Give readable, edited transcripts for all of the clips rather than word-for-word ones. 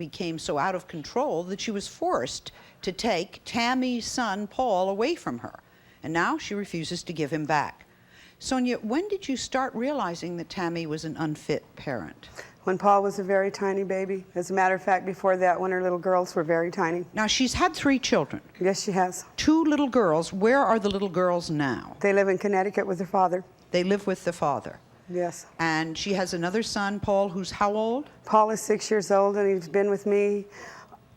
became so out of control that she was forced to take Tammy's son, Paul, away from her. And now she refuses to give him back. Sonia, when did you start realizing that Tammy was an unfit parent? When Paul was a very tiny baby. As a matter of fact, before that, when her little girls were very tiny. Now, she's had 3 children. Yes, she has. 2 little girls. Where are the little girls now? They live in Connecticut with their father. They live with the father. Yes. And she has another son, Paul, who's how old? Paul is 6 years old, and he's been with me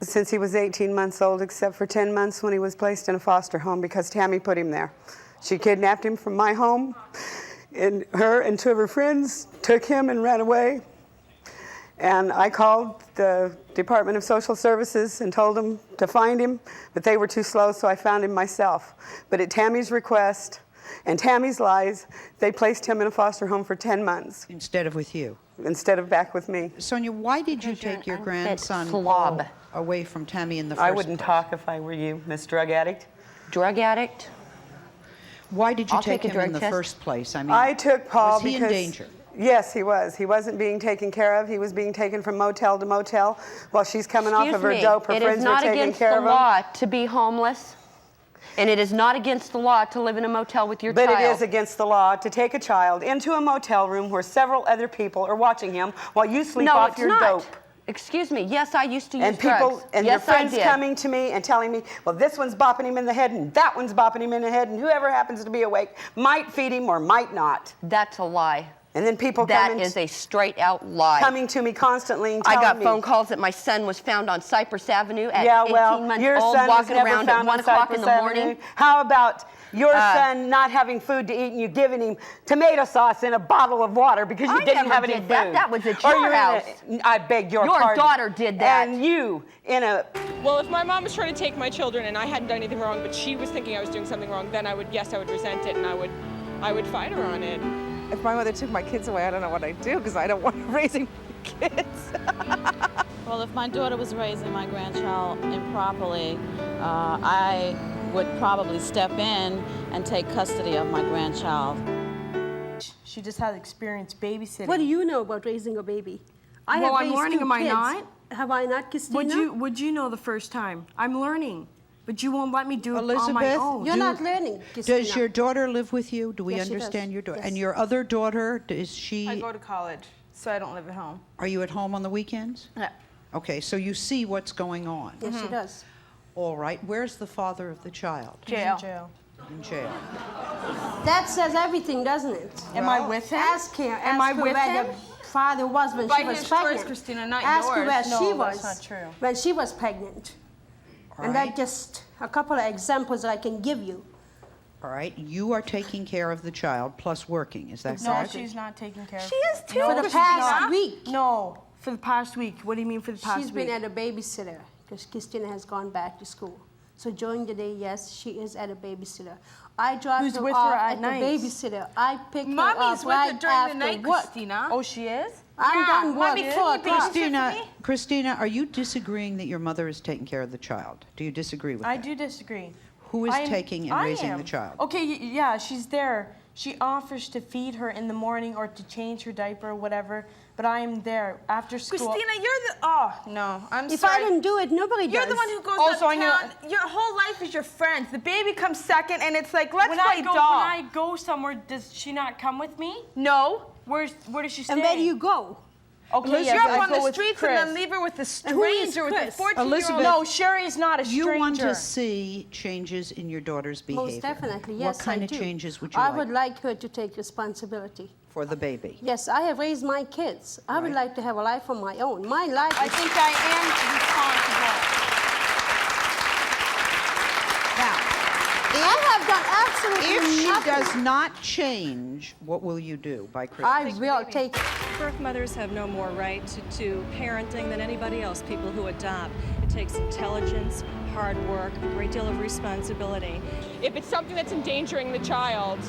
since he was 18 months old, except for 10 months when he was placed in a foster home because Tammy put him there. She kidnapped him from my home, and her and 2 of her friends took him and ran away. And I called the Department of Social Services and told them to find him, but they were too slow, so I found him myself. But at Tammy's request and Tammy's lies, they placed him in a foster home for 10 months. Instead of with you? Instead of back with me. Sonia, why did you take your grandson slob. Paul away from Tammy in the first place? I wouldn't talk if I were you, Miss Drug Addict. Drug addict? Why did you I'll take take a him in drug the test. first place? I mean, I took Paul was he because... in danger? Yes, he was. He wasn't being taken care of. He was being taken from motel to motel while she's coming off of her dope. Her friends were taking care of him. It is not against the law to be homeless, and it is not against the law to live in a motel with your child. But it is against the law to take a child into a motel room where several other people are watching him while you sleep off your dope. Excuse me. Yes, I used to use And people drugs. and Yes, your friends I did. coming to me and telling me, well, this one's bopping him in the head and that one's bopping him in the head, and whoever happens to be awake might feed him or might not. That's a lie. And then people That coming is a straight out lie. coming to me constantly and I telling got me, phone calls that my son was found on Cypress Avenue at yeah, 18 well, months your old, son was walking never around at found 1 on o'clock in Cypress the morning. Avenue. How about your son not having food to eat and you giving him tomato sauce in a bottle of water because you I didn't never have any did food? that. That was at Or your you're in house. I beg your Your pardon. daughter did that. And you in a... Well, if my mom was trying to take my children and I hadn't done anything wrong, but she was thinking I was doing something wrong, then I would resent it and I would fight her on it. If my mother took my kids away, I don't know what I'd do because I don't want her raising kids. Well, if my daughter was raising my grandchild improperly, I would probably step in and take custody of my grandchild. She just has experience babysitting. What do you know about raising a baby? I Well, have I'm raised learning, 2 am I kids. not? Have I not, Christina? Would you know the first time? I'm learning, but you won't let me do it on my Elizabeth, own. You're not learning, Christina. Does your daughter live with you? Do we Yes, she understand does. your daughter? Yes. And your other daughter, is she... I go to college, so I don't live at home. Are you at home on the weekends? Yeah. Okay, so you see what's going on. Yes, she does. All right, where's the father of the child? Jail. In jail. That says everything, doesn't it? Am I with him? Ask her. Am I with where him? the father was when By she was his pregnant. choice, Christina, not Ask her yours. where No, she that's was not true. when she was pregnant. All And right. that's just a couple of examples that I can give you. All right, you are taking care of the child plus working, is that No, correct? she's not taking care of She is too. For the past week, No, for the past week. What do you mean for the past she's week? been at a babysitter because Christina has gone back to school. So during the day, yes, she is at a babysitter. I drop Who's her with her off at at night? the babysitter. I pick her Mommy's up with right her during after the night, work. Christina. Oh, she is? I'm done work. Mommy, can you be Christina, Christina, are you disagreeing that your mother is taking care of the child? Do you disagree with I that? do disagree. Who is I'm- taking and I raising am. the child? Okay, yeah, she's there. She offers to feed her in the morning or to change her diaper or whatever, but I am there after school. Christina, you're the... Oh, no, I'm If sorry. I didn't do it, nobody You're does. the one who goes Also, I know- uptown. Your whole life is your friends. The baby comes second, and it's like, let's when play When doll. I go somewhere, does she not come with me? No. Where does she stay? And where do you go? Okay, You're yes, up I on go the with streets Chris. and then leave her with a And who is stranger, with a Chris? 14-year-old. Elizabeth, No, Sherry's not a stranger. You want to see changes in your daughter's behavior. Most definitely, yes, What kind I of do. changes would you I like would like her to take responsibility. for the baby? Yes, I have raised my kids. I would Right. like to have a life of my own. My life I is... think I am responsible. Now, I have done absolutely if she nothing. does not change, what will you do by Christmas? I will take... Birth mothers have no more right to parenting than anybody else, people who adopt. It takes intelligence, hard work, a great deal of responsibility. If it's something that's endangering the child,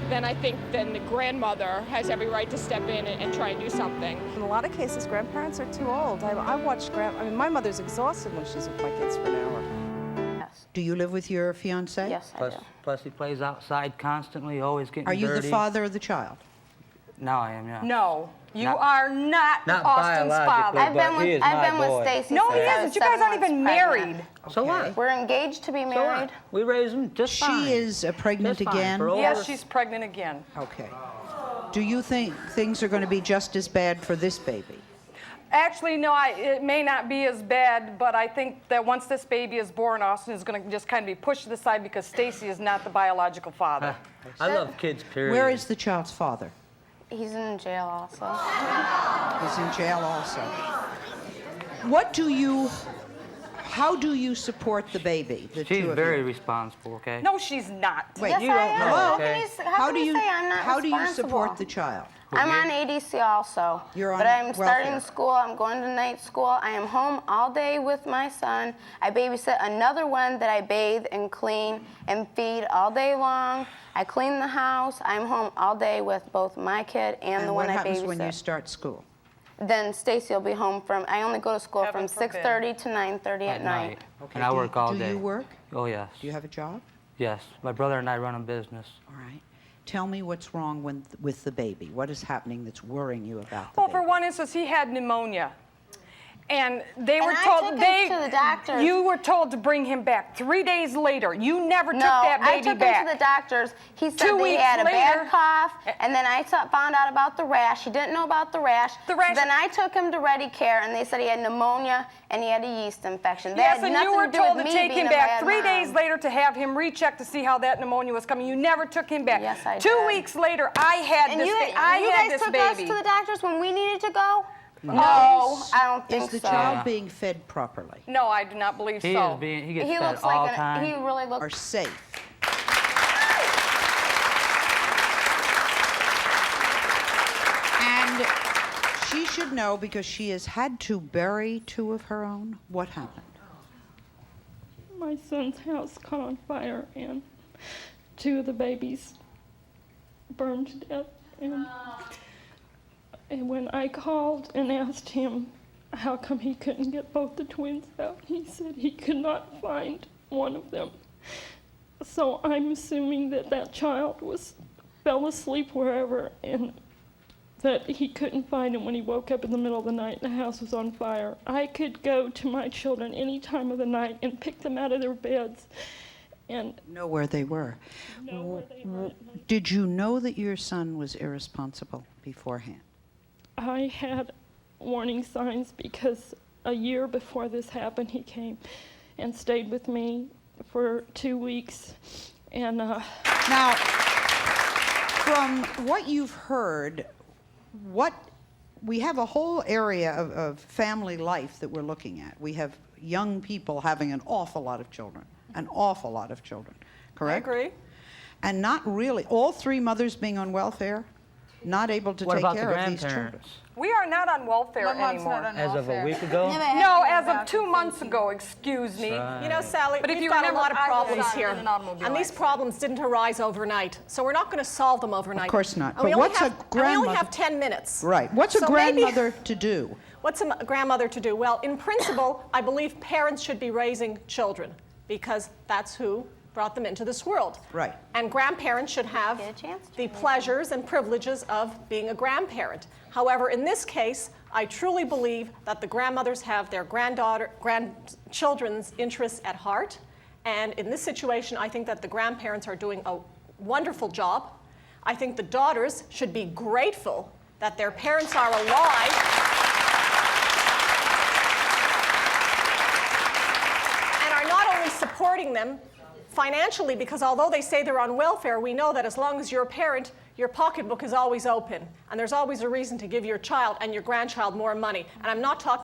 then I think then the grandmother has every right to step in and try and do something. In a lot of cases, grandparents are too old. I watched my mother's exhausted when she's with my kids for an hour. Do you live with your fiancé? Yes, I Plus, do. plus he plays outside constantly, always getting Are you dirty. the father of the child? Now I am, yeah. No, you Not- are not Not Austin's father. biologically, but he is my boy. Stacy. No, he since I isn't. was You guys 7 aren't months even pregnant. married. So what? We're engaged to be So married. what? We raised him just fine. She is pregnant Just fine. again? For over- Yes, she's pregnant again. Okay. Do you think things are going to be just as bad for this baby? Actually, no, it may not be as bad, but I think that once this baby is born, Austin is going to just kind of be pushed to the side because Stacy is not the biological father. I love kids, period. Where is the child's father? He's in jail also. He's in jail also. How do you support the baby? The She's two of very you? responsible, okay? No, she's not. Wait, Yes, you I don't am. know, How okay? can you, how can you say I'm not how do you responsible? support the child? I'm on ADC also. You're on but I'm starting welfare. school. I'm going to night school. I am home all day with my son. I babysit another one that I bathe and clean and feed all day long. I clean the house. I'm home all day with both my kid and the what one I happens babysit. when you start school? Then Stacy will be home from, I only go to school Heaven from forbid. 6:30 to 9:30 at night. Okay. And I work all day. Do you work? Oh, yes. Do you have a job? Yes. My brother and I run a business. All right. Tell me what's wrong with the baby. What is happening that's worrying you about the Well, baby? for one instance, he had pneumonia. And they were I told took him to the doctors. You were told to bring him back 3 days later. You never took No, that I baby took back. him to the doctors. He said 2 that he weeks had a later- bad cough, and then I found out about the rash. He didn't know about the rash. The rash- So then I took him to Ready Care, and they said he had pneumonia and he had a yeast infection. That Yes, had and nothing you were to do told with to me take being him a back bad 3 mom. days later to have him recheck to see how that pneumonia was coming. You never took him back. Yes, I 2 did. weeks later, I had And this. you I you had guys this took baby. us to the doctors when we needed to go? No. No, I don't think Is the so. child being fed properly No, I do not believe He so. is being, he gets He fed looks all like the time. he really or looks. safe? And she should know because she has had to bury two of her own. What happened? My son's house caught on fire and 2 of the babies burned to death. And when I called and asked him how come he couldn't get both the twins out, he said he could not find one of them. So I'm assuming that that child fell asleep wherever and that he couldn't find him when he woke up in the middle of the night and the house was on fire. I could go to my children any time of the night and pick them out of their beds and Know where they were. know where they were. Did you know that your son was irresponsible beforehand? I had warning signs because a year before this happened, he came and stayed with me for 2 weeks. And Now, from what you've heard, we have a whole area of family life that we're looking at. We have young people having an awful lot of children, correct? I agree. And not really, all 3 mothers being on welfare, not able to What take about the care of these children. grandparents? We are not on welfare anymore. As of a week ago? No, as of 2 months ago, excuse me. You know, Sally, But if we've you got remember, a lot of I was problems on here. in an automobile And these accident. problems didn't arise overnight. So we're not going to solve them overnight. Of course not. And we But only what's have, a and we only grandmother- have 10 minutes. Right. What's a So maybe- grandmother to do? What's a grandmother to do? Well, in principle, I believe parents should be raising children because that's who brought them into this world. Right. And grandparents should have Get a chance to the pleasures and privileges of being a grandparent. However, in this case, I truly believe that the grandmothers have their grandchildren's interests at heart. And in this situation, I think that the grandparents are doing a wonderful job. I think the daughters should be grateful that their parents are alive. And are not only supporting them financially, because although they say they're on welfare, we know that as long as you're a parent, your pocketbook is always open. And there's always a reason to give your child and your grandchild more money. And I'm not talking